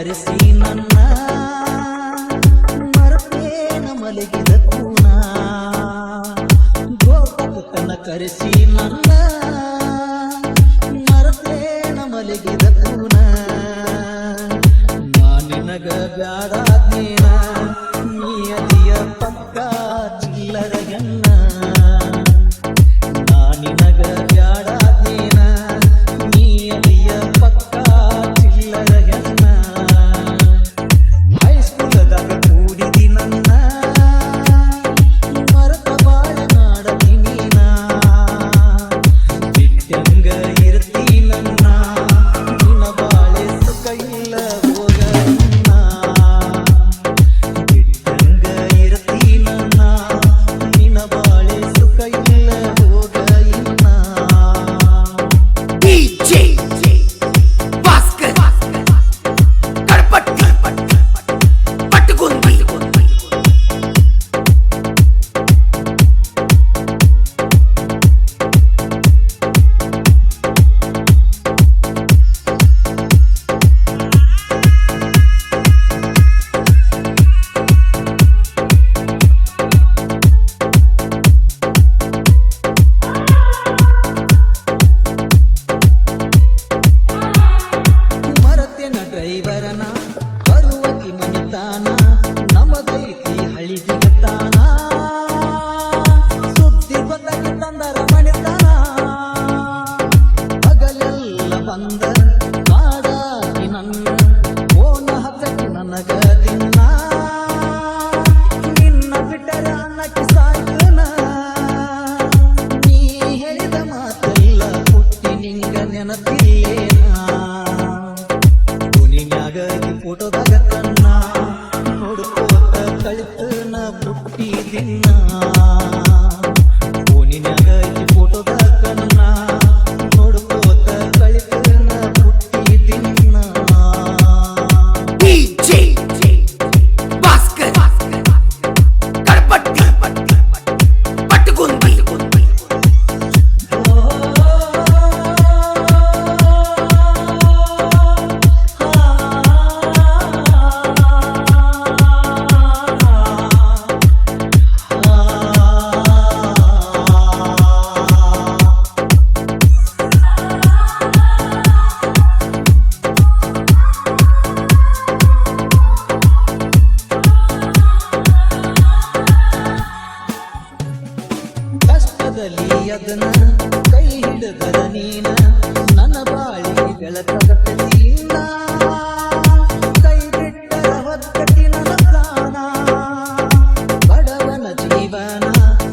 ಕರೆಸಿ ನನ್ನ ಮರತೇನ ಮಲಗಿದ ಕೂನ ಗೋಪಕನ ಕರೆಸಿ ನನ್ನ ಮರತೇನ ಮಲಗಿದ ಕೂನ ನಿನಗ ಬ್ಯಾಡಾದ್ನೇನ ನೀ ಅದಿಯ ಪಕ್ಕ ಚಿಲ್ಲರಗನ್ನ ನಿನಗ ಬ್ಯಾಡಾದ್ನೇನ ನೀ ಅದಿಯ ಪಕ್ಕ ಚಿಲ್ಲರಗನ್ನ ಹೈಸ್ಕೂಲದಾಗ ಕೂಡಿದಿ ನನ್ನ ಮರತ ಬಾಳ ಮಾಡದಿ ನೀನ ಬಿಟ್ಟಂಗ ಇರ್ತಿ ನನ್ನ ನಿನ್ನ ಬಾಳೆ ಸುಖ ಇಲ್ಲ ಡ್ರೈವರನ ಬರುವಕಿ ಮನಿತಾನ ನಮದೈತಿ ಹಳಿ ಸಿಗತಾನ ಸುದ್ದಿ ಬಂದಾಗಿ ತಂದರ ಮನಿತಾನ ಹಗಲೆಲ್ಲ ಬಂದ ಕಾಡಾಗಿ ನನ್ನ ಓನ ಹಚ್ಚಕ್ಕೆ ನನಗ ದಿನ ನಿನ್ನ ಬಿಟ್ಟರೆ ಅನ್ನಕ್ಕೆ ಸಾಕನ ನೀ ಹೇಳಿದ ಮಾತೆಲ್ಲ ಹುಟ್ಟಿ ನಿಂಗ ನೆನಪಿಲ್ಲೇನ ಫೋಟೋದಾಗ ಕಣ್ಣ ನೋಡ್ಕೋತ ಕಳಿತನ ಪುಟ್ಟಿದಿನ್ನ ಫೋನಿನ್ಯಾಗ ಫೋಟೋದಾಗ ಕಣ್ಣ ನೋಡ್ಕೋತ ಕಳಿತನ ಪುಟ್ಟಿದಿನ್ನ ಡಿಜೆ ಭಾಸ್ಕರ್ ಕಡಪಟ್ಟಿ ಪಟ್ಟಗುಂದಿ ಅದನ್ನ ಕೈ ಹಿಡಿದರ ನೀನ ನನ್ನ ಬಾಳ